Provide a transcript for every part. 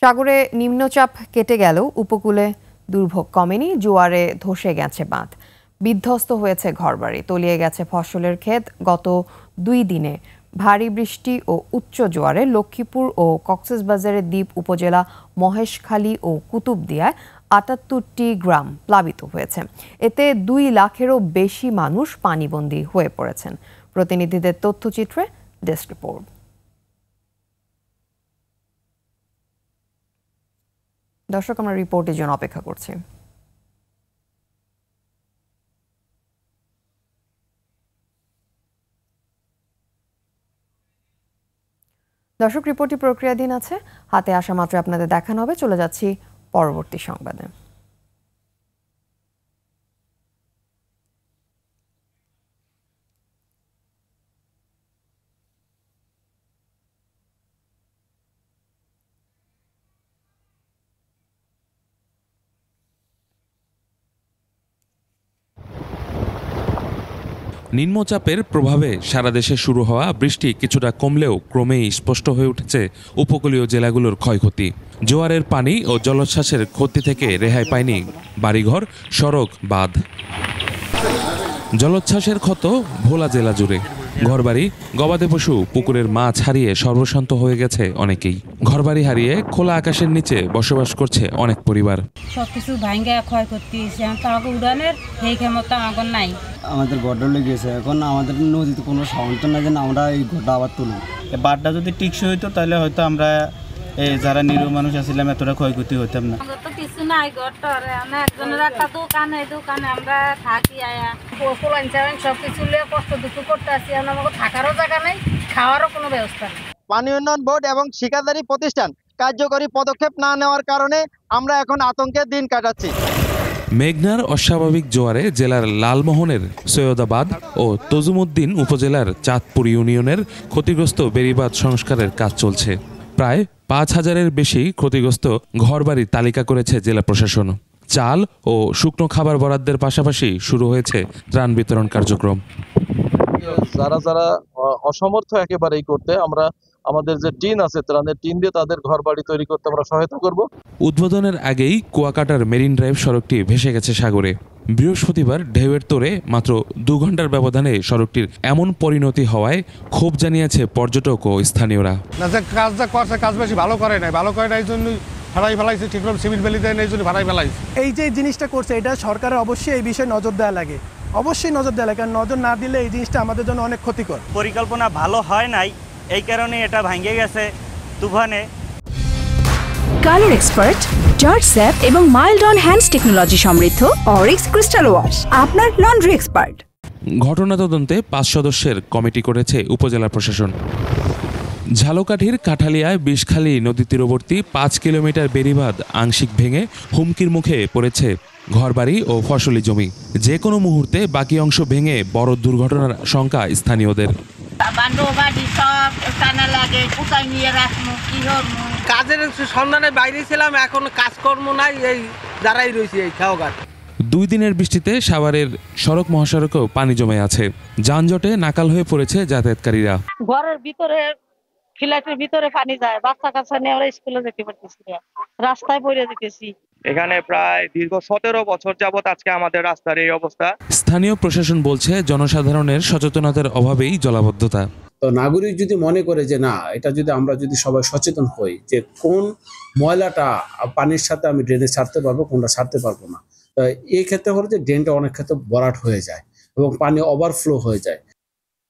সাগরে নিম্নচাপ কেটে গেলেও উপকূলে দুর্ভোগ কমেনি। জোয়ারে ধসে গেছে বাঁধ, বিধ্বস্ত হয়েছে ঘরবাড়ি, তলিয়ে গেছে ফসলের ক্ষেত। গত 2 দিনে ভারী বৃষ্টি ও উচ্চ জোয়ারে লক্ষ্মীপুর ও কক্সবাজারের দ্বীপ উপজেলা মহেশখালী ও কুতুবদিয়ায় 78টি গ্রাম প্লাবিত হয়েছে। এতে 2 লাখেরও বেশি মানুষ পানিবন্দী হয়ে পড়েছেন। প্রতিনিধিদের তথ্যচিত্রে ডেস্ক রিপোর্ট। দর্শক, আমরা রিপোর্টের জন্য অপেক্ষা করছি। দর্শক, রিপোর্টটি প্রক্রিয়াধীন আছে, হাতে আসা মাত্র আপনাদের দেখানো হবে। চলে যাচ্ছি পরবর্তী সংবাদে। নিম্নচাপের প্রভাবে সারা দেশে শুরু হওয়া বৃষ্টি কিছুটা কমলেও ক্রমেই স্পষ্ট হয়ে উঠেছে উপকূলীয় জেলাগুলোর ক্ষয়ক্ষতি। জোয়ারের পানি ও জলোচ্ছ্বাসের ক্ষতি থেকে রেহাই পায়নি বাড়িঘর, সড়ক, বাঁধ। জলোচ্ছ্বাসের ক্ষত ভোলা জেলা জুড়ে। ঘরবাড়ি, গবাদি পশু, পুকুরের মাছ হারিয়ে সর্বশান্ত হয়ে গেছে অনেকেই। ঘরবাড়ি হারিয়ে খোলা আকাশের নিচে বসবাস করছে অনেক পরিবার। সবকিছু ভাঙ্গা ক্ষয়ক্ষতি হয়েছে, আমাকে উড়ানের এই ক্ষমতা আমার নাই। আমাদের গড় লেগেছে, এখন আমাদের নদীতে কোনো সামর্থ্য নাই যে আমরা এই গড়টা আবার তুলব। বাঁধটা যদি টিকসই হইতো তাহলে হয়তো আমরা এই যারা নিরীহ মানুষ আসছিলাম এতটা ক্ষয়ক্ষতি হইতাম না। তো কিছু নাই গড়টার, একজনের একটা দোকানে আমরা থাকি আয়া সবকিছু কষ্ট দুঃখ করতে আসি। আমাকে থাকারও জায়গা নেই, খাওয়ারও কোনো ব্যবস্থা নেই। পানি উন্নয়ন বোর্ড এবং ঠিকাদারি প্রতিষ্ঠান কার্যকরী পদক্ষেপ না নেওয়ার কারণে আমরা এখন আতঙ্কের দিন কাটাচ্ছি। মেঘনার অস্বাভাবিক জোয়ারে জেলার লালমোহনের সৈয়দাবাদ ও তজুমুদ্দিন উপজেলার চাঁদপুর ইউনিয়নের ক্ষতিগ্রস্ত বেড়িবাঁধ সংস্কারের কাজ চলছে। প্রায় 5,000-এর বেশি ক্ষতিগ্রস্ত ঘরবাড়ির তালিকা করেছে জেলা প্রশাসন। চাল ও শুকনো খাবার বরাদ্দের পাশাপাশি শুরু হয়েছে ত্রাণ বিতরণ কার্যক্রম। যারা অসমর্থ একেবারেই করতে, আমরা আমাদের যে টিন আছে ত্রাণের টিন দিয়ে তাদের ঘরবাড়ি তৈরি করতে আমরা সহায়তা করব। উদ্বোধনের আগেই কুয়াকাটার মেরিন ড্রাইভ সড়কটি ভেসে গেছে সাগরে। বৃহস্পতিবার ঢেউয়ের তোড়ে মাত্র 2 ঘন্টার ব্যবধানে সড়কটির এমন পরিণতি হওয়ায় ক্ষোভ জানিয়েছে পর্যটক ও স্থানীয়রা। কাজ বেশি ভালো করে নাই জন্য ভাড়াই ফেলাইছে, ঠিকভাবে সিমেন্ট বেলি দেয় না, এই জন্য ভাড়াই ফেলাইছে। এই যে জিনিসটা করছে, এটা সরকারের অবশ্যই এই বিষয়ে নজর দেওয়া লাগে, অবশ্যই নজর দেওয়া লাগে, কারণ নজর না দিলে এই জিনিসটা আমাদের জন্য অনেক ক্ষতিকর। পরিকল্পনা ভালো হয় নাই, এই কারণে এটা ভেঙে গেছে তুফানে। কালার এক্সপার্ট, জর্জ স্যাপ এবং মাইল্ড অন হ্যান্ডস টেকনোলজি সমৃদ্ধ অরিক্স ক্রিস্টাল ওয়াশ আপনার লন্ড্রি এক্সপার্ট। ঘটনা তদন্তে 5 সদস্যের কমিটি করেছে উপজেলা প্রশাসন। ঝালকাঠির কাঠালিয়ায় বিষখালী নদী তীরবর্তী 5 কিলোমিটার বেড়িবাঁধ আংশিক ভেঙে হুমকির মুখে পড়েছে ঘরবাড়ি ও ফসলি জমি। যে কোনো মুহূর্তে বাকি অংশ ভেঙে বড় দুর্ঘটনার শঙ্কা স্থানীয়দের। কাজের সন্ধানে বাইরে ছিলাম, এখন কাজকর্ম নাই, এই দাঁড়াই রয়েছি এই খাওয়াঘাট। 2 দিনের বৃষ্টিতে সাভারের সড়ক মহাসড়কেও পানি জমে আছে। যানজটে নাকাল হয়ে পড়েছে যাতায়াতকারীরা। ঘরের ভিতরে ফ্ল্যাটের ভিতরে পানি যায়, বাচ্চা কাচ্চা নিয়ে আমরা স্কুলে যেতে পারতেছি না, রাস্তায় পড়ে যেতেছি। এখানে প্রায় দীর্ঘ 17 বছর যাবত আজকে আমাদের রাস্তার এই অবস্থা। স্থানীয় প্রশাসন বলছে জনসাধারণের সচেতনতার অভাবেই জলাবদ্ধতা। তো নাগরিক যদি মনে করে যে না, এটা যদি আমরা যদি সবাই সচেতন হই যে কোন ময়লাটা পানির সাথে আমি ড্রেনে ছাড়তে পারবো, কোনটা ছাড়তে পারবো না, এই ক্ষেত্রে হলো যে ড্রেনটা অনেক ক্ষেত্রে ভরাট হয়ে যায় এবং পানি ওভারফ্লো হয়ে যায়।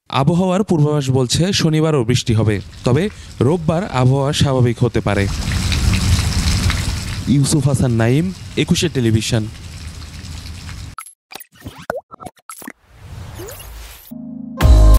আবহাওয়ার পূর্বাভাস বলছে শনিবারও বৃষ্টি হবে, তবে রোববার আবহাওয়া স্বাভাবিক হতে পারে। ইউসুফ হাসান নাইম, 21 টেলিভিশন।